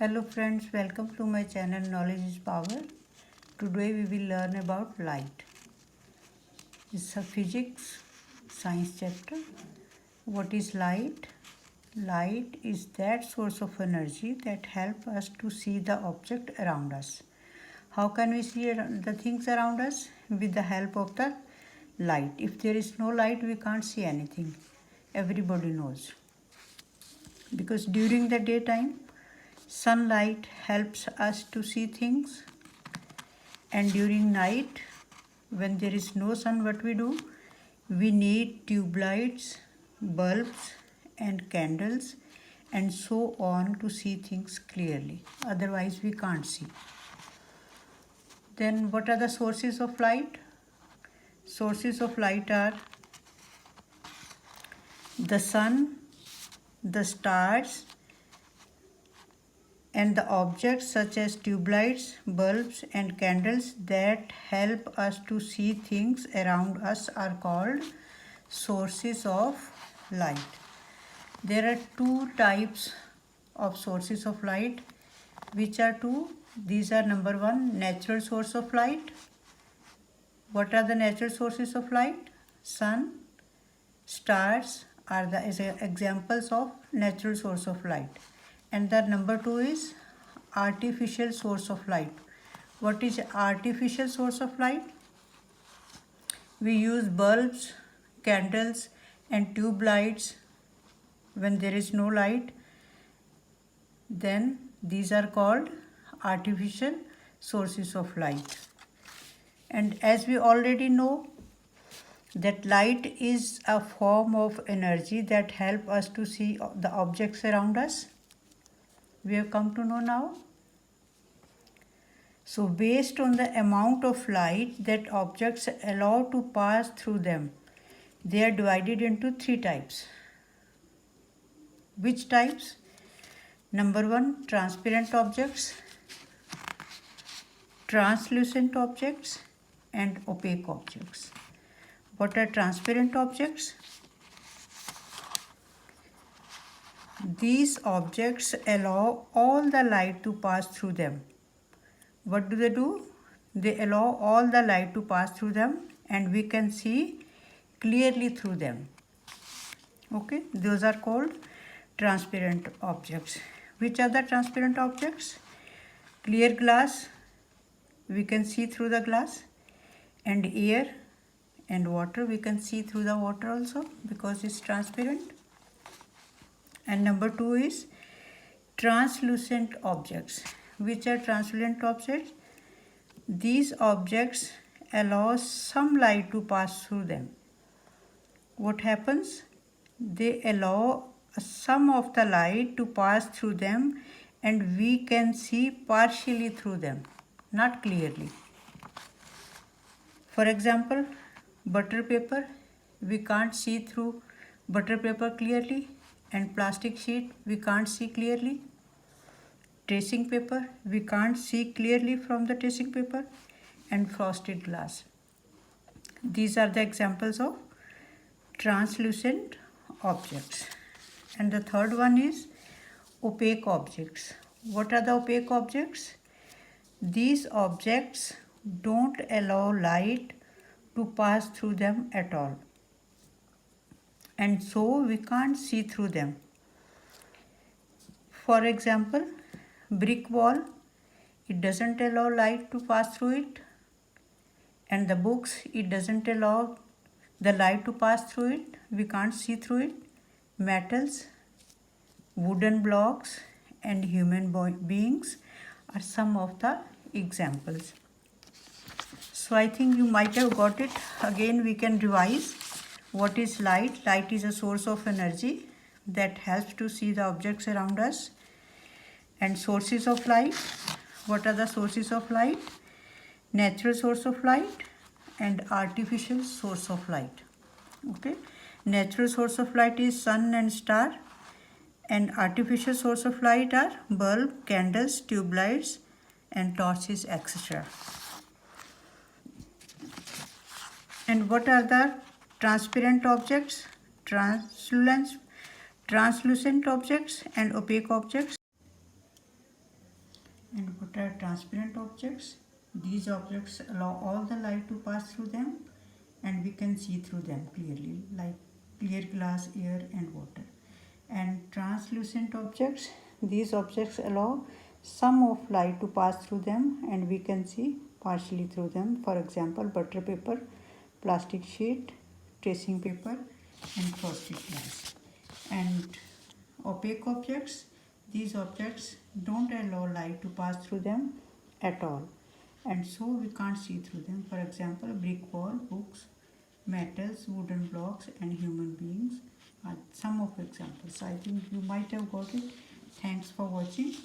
Hello friends, welcome to my channel Knowledge is Power. Today we will learn about light. It's a physics science chapter. What is light? Light is that source of energy that helps us to see the object around us. How can we see the things around us? With the help of the light. If there is no light, we can't see anything. Everybody knows. Because during the daytime, sunlight helps us to see things, and during night, when there is no sun, what we do? We need tube lights, bulbs and candles and so on to see things clearly. Otherwise we can't see. Then what are the sources of light? Sources of light are the sun, the stars, and the objects such as tube lights, bulbs and candles that help us to see things around us are called sources of light. There are two types of sources of light. Which are two? These are number one, natural source of light. What are the natural sources of light? Sun, stars are the examples of natural source of light. And the number two is artificial source of light. What is artificial source of light? We use bulbs, candles and tube lights when there is no light. Then these are called artificial sources of light. And as we already know, that light is a form of energy that helps us to see the objects around us. We have come to know now. So based on the amount of light that objects allow to pass through them, they are divided into three types. Which types? Number one, transparent objects, translucent objects and opaque objects. What are transparent objects? These objects allow all the light to pass through them. What do? They allow all the light to pass through them and we can see clearly through them. Okay, those are called transparent objects. Which are the transparent objects? Clear glass, we can see through the glass, and air and water, we can see through the water also because it's transparent. And number two is translucent objects. Which are translucent objects? These objects allow some light to pass through them. What happens? They allow some of the light to pass through them and we can see partially through them, not clearly. For example, butter paper, we can't see through butter paper clearly, and plastic sheet we can't see clearly. Tracing paper, we can't see clearly from the tracing paper, and frosted glass. These are the examples of translucent objects. And the third one is opaque objects. What are the opaque objects? These objects don't allow light to pass through them at all, and so we can't see through them. For example, brick wall, it doesn't allow light to pass through it, and the books, it doesn't allow the light to pass through it, we can't see through it. Metals, wooden blocks and human beings are some of the examples. So I think you might have got it. Again we can revise. What is light? Light is a source of energy that helps to see the objects around us. And sources of light. What are the sources of light? Natural source of light and artificial source of light. Okay. Natural source of light is sun and star, and artificial source of light are bulb, candles, tube lights and torches, etc. And what are the transparent objects, translucent objects and opaque objects? And what are transparent objects? These objects allow all the light to pass through them and we can see through them clearly, like clear glass, air and water. And translucent objects, these objects allow some of light to pass through them and we can see partially through them. For example, butter paper, plastic sheet, tracing paper and frosted glass. And opaque objects, these objects don't allow light to pass through them at all and so we can't see through them. For example, brick wall, books, metals, wooden blocks and human beings are some of examples. I think you might have got it. Thanks for watching.